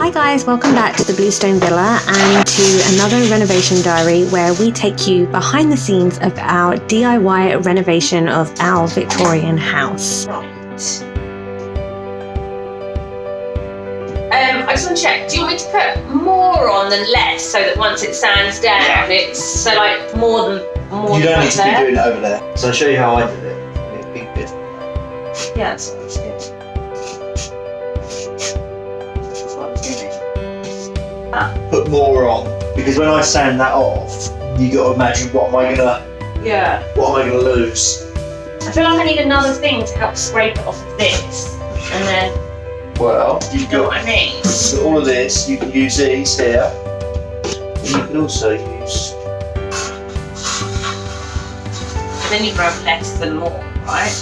Hi guys, welcome back to the Bluestone Villa and to another renovation diary where we take you behind the scenes of our DIY renovation of our Victorian house. Right. I just want to check, do you want me to put more on than less so that once it sands down, it's so like more than You don't need to be doing it over there. So I'll show you how I did it. It'd be good. Yeah, that's good. That's what I was doing. Put more on, because when I sand that off, you got to imagine what am I gonna lose. I feel like I need another thing to help scrape it off of this, and then Well, you've you know got what I mean. so all of this. You can use these here. And you can also use. Then you grab less than more, right?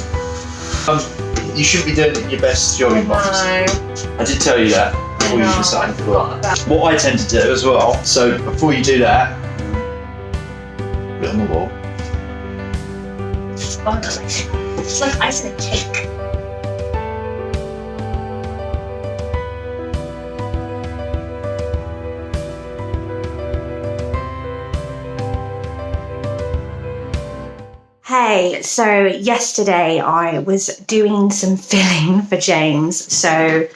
You shouldn't be doing it in your best jogging bottoms. I did tell you that before you decided to work. What I tend to do as well. So before you do that, put it on the wall. It's like icing a cake. Hey, so yesterday I was doing some filling for James, so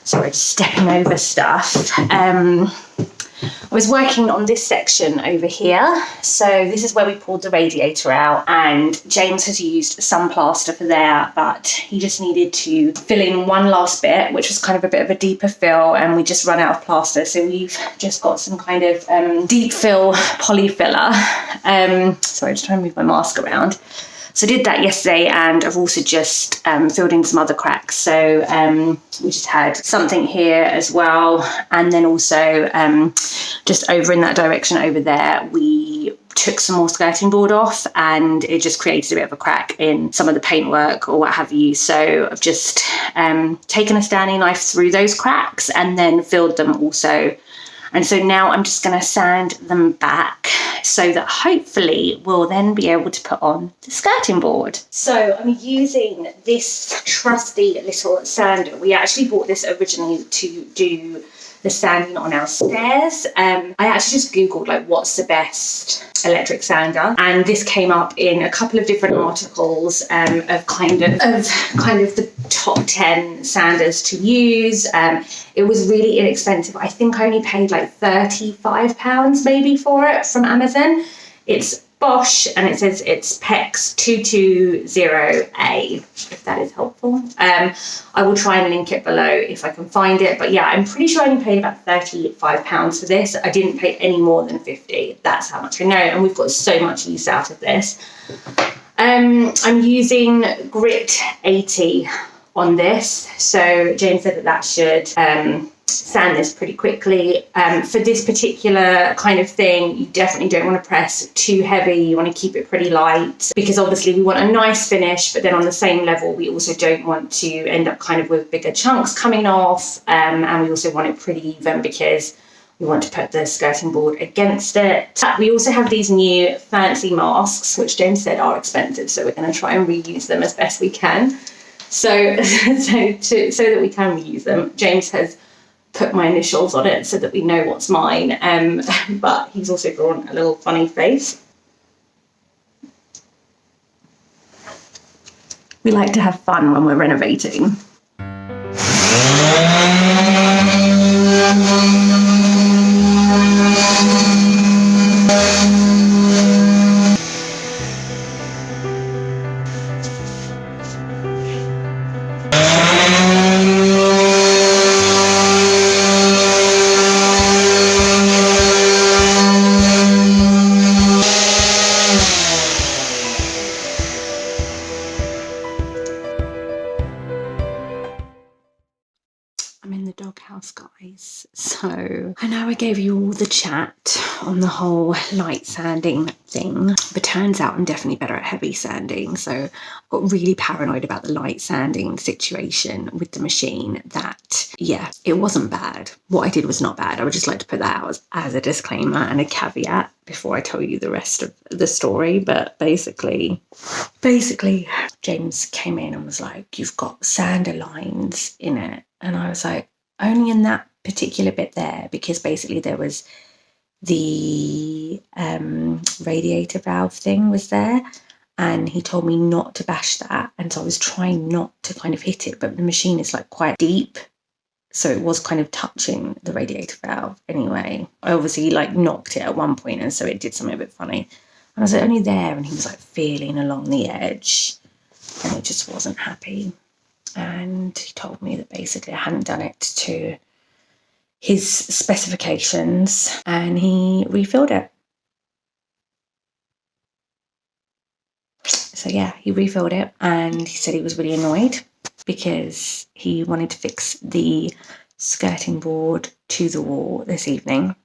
sorry, just stepping over stuff. I was working on this section over here. So this is where we pulled the radiator out, and James has used some plaster for there, but he just needed to fill in one last bit, which was kind of a bit of a deeper fill, and we just run out of plaster. So we've just got some kind of deep fill poly filler. Sorry, just trying to move my mask around. So I did that yesterday, and I've also just filled in some other cracks. So we just had something here as well. And then also just over in that direction over there, we took some more skirting board off, and it just created a bit of a crack in some of the paintwork or what have you. So I've just taken a Stanley knife through those cracks and then filled them also. And so now I'm just going to sand them back so that hopefully we'll then be able to put on the skirting board. So I'm using this trusty little sander. We actually bought this originally to do the sanding on our stairs. I actually just Googled like what's the best electric sander, and this came up in a couple of different articles of kind of the top 10 sanders to use. It was really inexpensive. I think I only paid like £35 maybe for it from Amazon. It's Bosch, and it says it's PEX 220A, if that is helpful. I will try and link it below if I can find it. But yeah, I'm pretty sure I only paid about £35 for this. I didn't pay any more than 50. That's how much I know. And we've got so much use out of this. I'm using Grit 80 on this. So James said that should sand this pretty quickly. For this particular kind of thing, you definitely don't want to press too heavy. You want to keep it pretty light, because obviously we want a nice finish, but then on the same level we also don't want to end up kind of with bigger chunks coming off, and we also want it pretty even because we want to put the skirting board against it. We also have these new fancy masks, which James said are expensive, so we're going to try and reuse them as best we can. So that we can reuse them, James has put my initials on it so that we know what's mine, but he's also drawn a little funny face. We like to have fun when we're renovating. I'm in the doghouse, guys. So I know I gave you all the chat on the whole light sanding thing, but turns out I'm definitely better at heavy sanding. So I got really paranoid about the light sanding situation with the machine that, yeah, it wasn't bad. What I did was not bad. I would just like to put that out as a disclaimer and a caveat before I tell you the rest of the story. But basically, James came in and was like, "You've got sander lines in it." And I was like, "Only in that particular bit there because basically there was the radiator valve thing was there, and he told me not to bash that, and so I was trying not to kind of hit it, but the machine is like quite deep, so it was kind of touching the radiator valve anyway. I obviously like knocked it at one point, and so it did something a bit funny, and I was like, only there, and he was like feeling along the edge and it just wasn't happy, and he told me that basically I hadn't done it to his specifications, and he refilled it. So yeah, he refilled it, and he said he was really annoyed because he wanted to fix the skirting board to the wall this evening.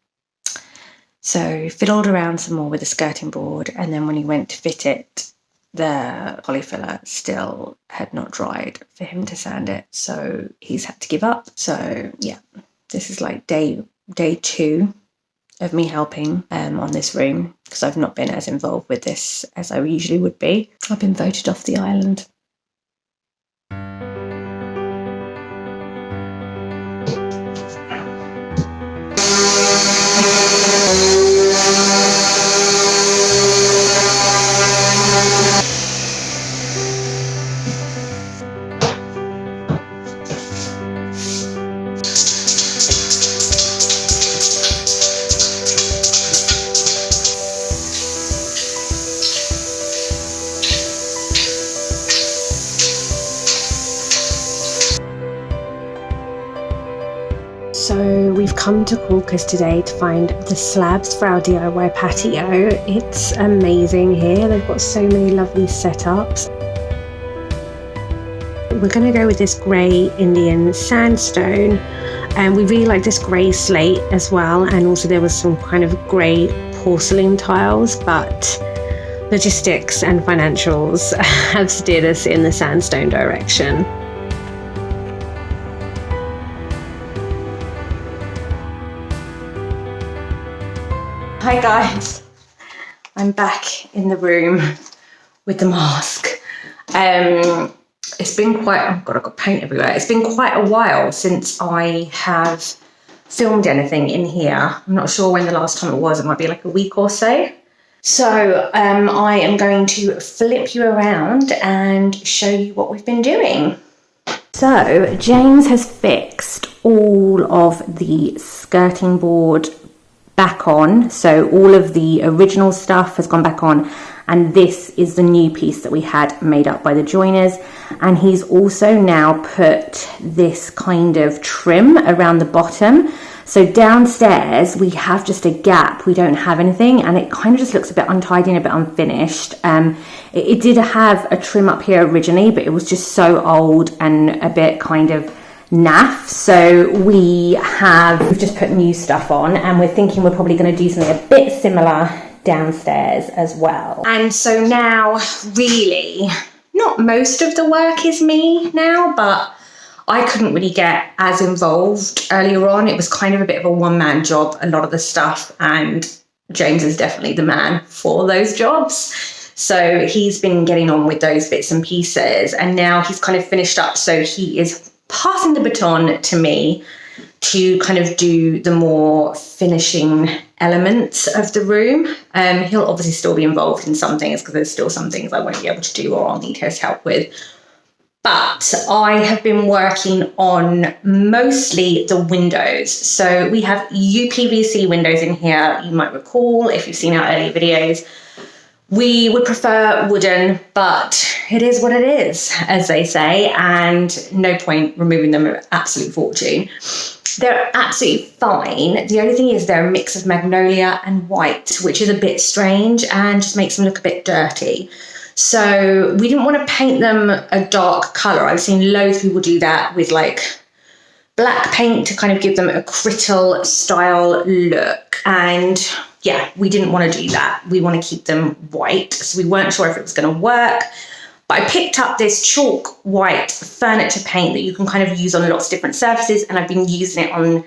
So he fiddled around some more with the skirting board, and then when he went to fit it, the polyfiller still had not dried for him to sand it, so he's had to give up. So yeah, this is like day 2 of me helping on this room, because I've not been as involved with this as I usually would be. I've been voted off the island. So we've come to Corkers today to find the slabs for our DIY patio. It's amazing here. They've got so many lovely setups. We're going to go with this grey Indian sandstone, and we really like this grey slate as well, and also there was some kind of grey porcelain tiles, but logistics and financials have steered us in the sandstone direction. Hi guys, I'm back in the room with the mask. It's been quite, oh God, I've got paint everywhere. It's been quite a while since I have filmed anything in here. I'm not sure when the last time it was. It might be like a week or so. So I am going to flip you around and show you what we've been doing. So James has fixed all of the skirting board back on, so all of the original stuff has gone back on, and this is the new piece that we had made up by the joiners. And he's also now put this kind of trim around the bottom, so downstairs we have just a gap, we don't have anything, and it kind of just looks a bit untidy and a bit unfinished. It did have a trim up here originally, but it was just so old and a bit kind of naff, so we've just put new stuff on, and we're thinking we're probably going to do something a bit similar downstairs as well. And so now really not most of the work is me now, but I couldn't really get as involved earlier on. It was kind of a bit of a one-man job, a lot of the stuff, and James is definitely the man for those jobs. So he's been getting on with those bits and pieces, and now he's kind of finished up, so he is passing the baton to me to kind of do the more finishing elements of the room. He'll obviously still be involved in some things, because there's still some things I won't be able to do or I'll need his help with. But I have been working on mostly the windows. So we have UPVC windows in here. You might recall, if you've seen our earlier videos, we would prefer wooden, but it is what it is, as they say, and no point removing them at absolute fortune. They're absolutely fine. The only thing is they're a mix of magnolia and white, which is a bit strange and just makes them look a bit dirty. So we didn't want to paint them a dark colour. I've seen loads of people do that with like black paint to kind of give them a Crittle style look, and yeah, we didn't want to do that. We want to keep them white, so we weren't sure if it was going to work. But I picked up this chalk white furniture paint that you can kind of use on lots of different surfaces, and I've been using it on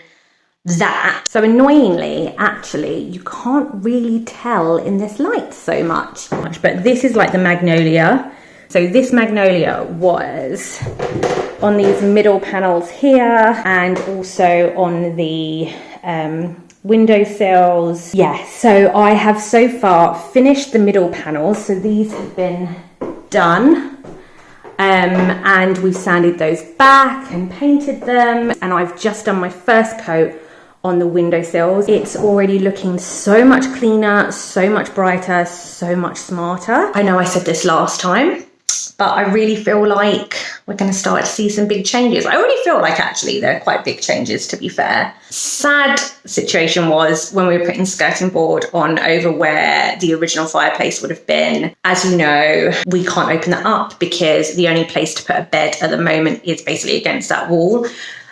that. So annoyingly, actually, you can't really tell in this light so much. But this is like the magnolia. So this magnolia was on these middle panels here and also on the windowsills. Yeah, so I have so far finished the middle panels. So these have been done. And we've sanded those back and painted them. And I've just done my first coat on the windowsills. It's already looking so much cleaner, so much brighter, so much smarter. I know I said this last time, but I really feel like we're going to start to see some big changes. I already feel like actually they're quite big changes, to be fair. Sad situation was when we were putting skirting board on over where the original fireplace would have been. As you know, we can't open that up because the only place to put a bed at the moment is basically against that wall.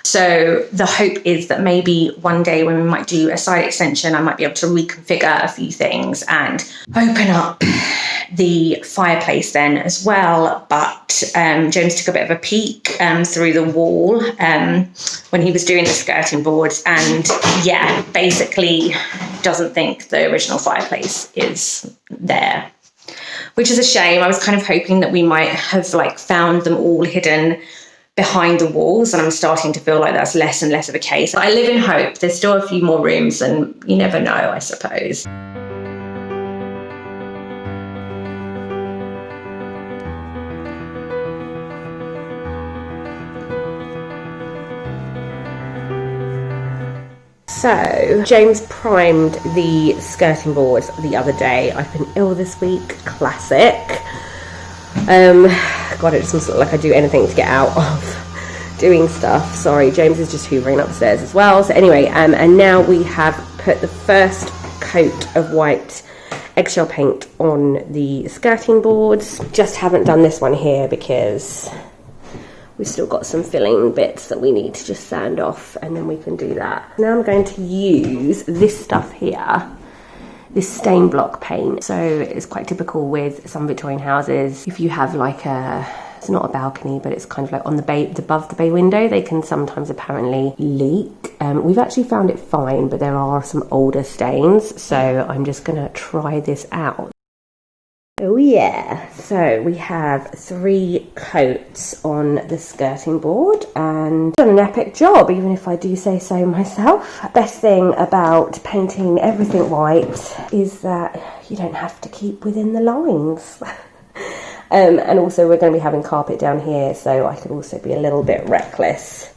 So the hope is that maybe one day when we might do a side extension, I might be able to reconfigure a few things and open up the fireplace then as well. But James took a bit of a peek through the wall when he was doing the skirting boards, and yeah, basically doesn't think the original fireplace is there, which is a shame. I was kind of hoping that we might have like found them all hidden behind the walls, and I'm starting to feel like that's less and less of a case. I live in hope. There's still a few more rooms, and you never know, I suppose. So, James primed the skirting boards the other day. I've been ill this week, classic. God, it doesn't look like I do anything to get out of doing stuff. Sorry, James is just hoovering upstairs as well. So anyway, and now we have put the first coat of white eggshell paint on the skirting boards. Just haven't done this one here because we've still got some filling bits that we need to just sand off, and then we can do that. Now I'm going to use this stuff here, this stain block paint. So it's quite typical with some Victorian houses. If you have like it's not a balcony, but it's kind of like on the bay, above the bay window, they can sometimes apparently leak. We've actually found it fine, but there are some older stains. So I'm just gonna try this out. Oh yeah, so we have 3 coats on the skirting board and done an epic job, even if I do say so myself. Best thing about painting everything white is that you don't have to keep within the lines. And also we're going to be having carpet down here, so I could also be a little bit reckless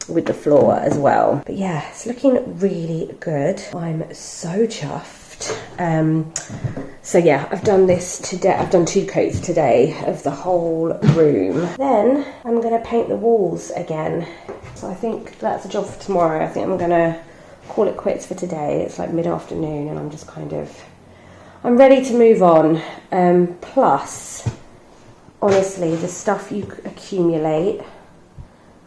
with the floor as well. But yeah, it's looking really good. I'm so chuffed. So yeah, I've done this today. I've done 2 coats today of the whole room. Then I'm going to paint the walls again. So I think that's a job for tomorrow. I think I'm going to call it quits for today. It's like mid-afternoon and I'm just I'm ready to move on. Plus, honestly, the stuff you accumulate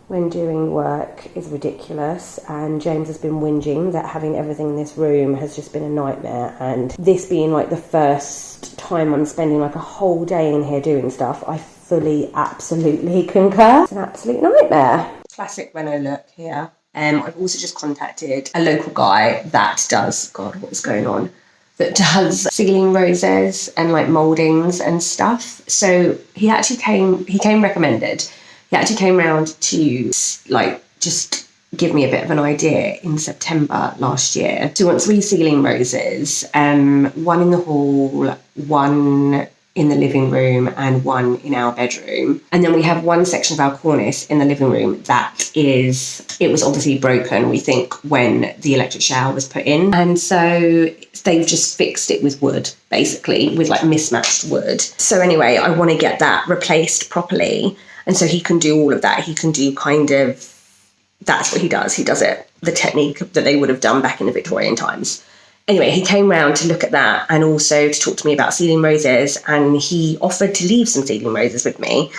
when doing work is ridiculous, and James has been whinging that having everything in this room has just been a nightmare, and this being like the first time I'm spending like a whole day in here doing stuff, I fully, absolutely concur. It's an absolute nightmare. Classic Reno look here. I've also just contacted a local guy that does, God, what's going on? That does ceiling roses and like mouldings and stuff. So he came recommended. He actually came round to like just give me a bit of an idea in September last year. So we want 3 ceiling roses, 1 in the hall, 1 in the living room and 1 in our bedroom. And then we have 1 section of our cornice in the living room it was obviously broken, we think, when the electric shower was put in. And so they've just fixed it with wood, basically, with like mismatched wood. So anyway, I want to get that replaced properly. And so he can do all of that. He can do that's what he does. He does it, the technique that they would have done back in the Victorian times. Anyway, he came round to look at that and also to talk to me about ceiling roses. And he offered to leave some ceiling roses with me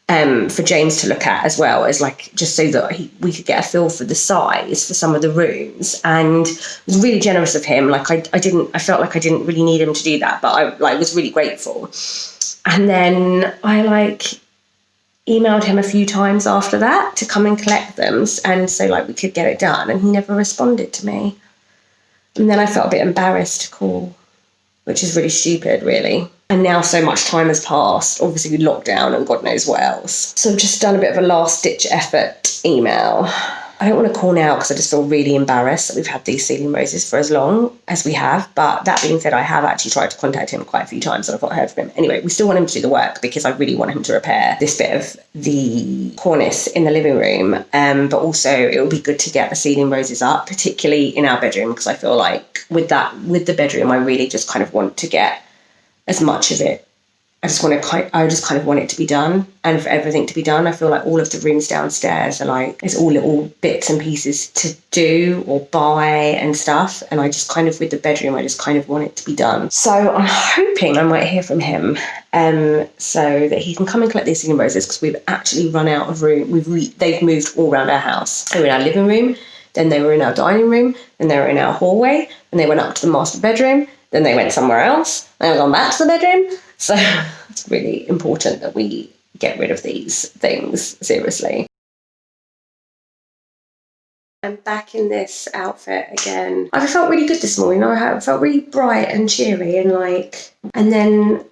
for James to look at, as well as like, just so that we could get a feel for the size for some of the rooms. And it was really generous of him. Like I felt like I didn't really need him to do that, but I was really grateful. And then I emailed him a few times after that to come and collect them, and so we could get it done, and he never responded to me. And then I felt a bit embarrassed to call, which is really stupid, really. And now so much time has passed, obviously with lockdown and God knows what else. So I've just done a bit of a last ditch effort email. I don't want to call now because I just feel really embarrassed that we've had these ceiling roses for as long as we have. But that being said, I have actually tried to contact him quite a few times and I've not heard from him. Anyway, we still want him to do the work because I really want him to repair this bit of the cornice in the living room. But also it would be good to get the ceiling roses up, particularly in our bedroom, because I feel like with the bedroom, I really just kind of want to get as much of it. I just kind of want it to be done, and for everything to be done. I feel like all of the rooms downstairs are like, it's all little bits and pieces to do or buy and stuff. And I just kind of, with the bedroom, I just kind of want it to be done. So I'm hoping I might hear from him so that he can come and collect these ceiling roses, because we've actually run out of room. They've moved all around our house. They were in our living room, then they were in our dining room, then they were in our hallway, and they went up to the master bedroom, then they went somewhere else, then they've gone back to the bedroom. So it's really important that we get rid of these things, seriously. I'm back in this outfit again. I felt really good this morning. I felt really bright and cheery and then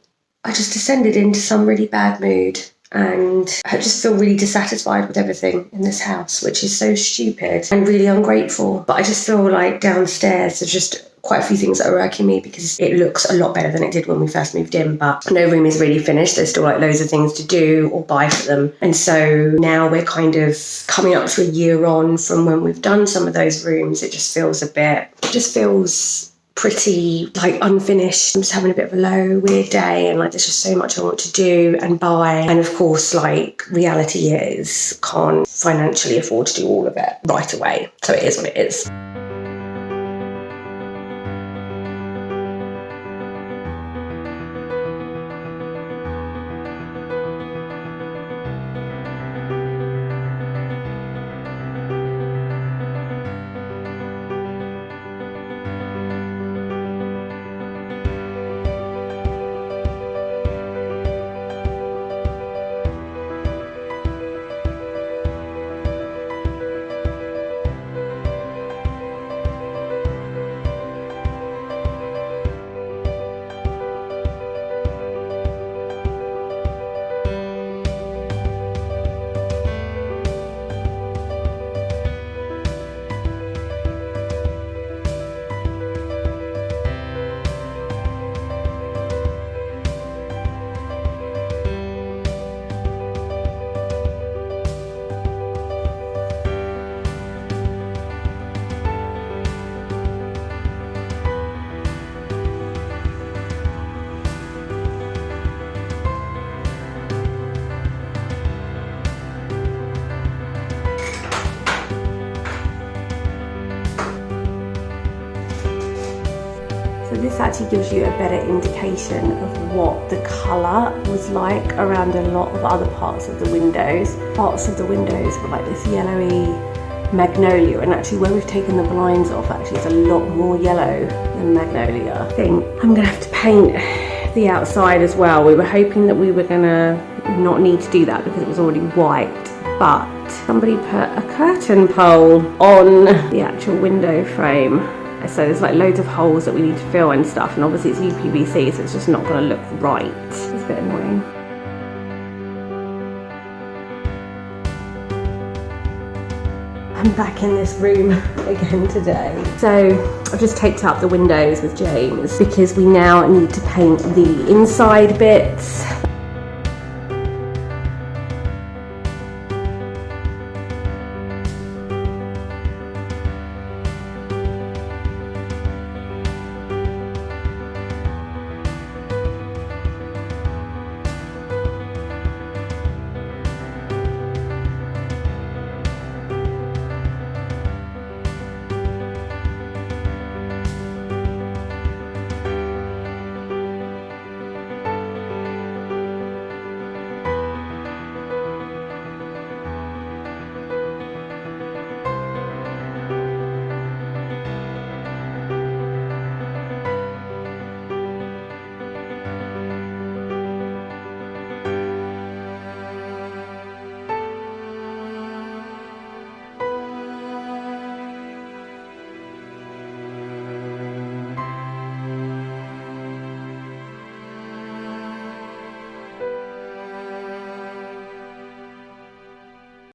I just descended into some really bad mood. And I just feel really dissatisfied with everything in this house, which is so stupid and really ungrateful. But I just feel like downstairs there's just quite a few things that are irking me, because it looks a lot better than it did when we first moved in, but no room is really finished. There's still like loads of things to do or buy for them. And so now we're kind of coming up to a year on from when we've done some of those rooms. It just feels pretty like unfinished. I'm just having a bit of a low, weird day, and like there's just so much I want to do and buy. And of course, like, reality is can't financially afford to do all of it right away. So it is what it is. So this actually gives you a better indication of what the colour was like around a lot of other parts of the windows. Parts of the windows were like this yellowy magnolia, and actually where we've taken the blinds off, actually it's a lot more yellow than magnolia. I think I'm gonna have to paint the outside as well. We were hoping that we were gonna not need to do that because it was already white, but somebody put a curtain pole on the actual window frame. So there's like loads of holes that we need to fill and stuff, and obviously it's UPVC, so it's just not going to look right. It's a bit annoying. I'm back in this room again today. So I've just taped up the windows with James because we now need to paint the inside bits.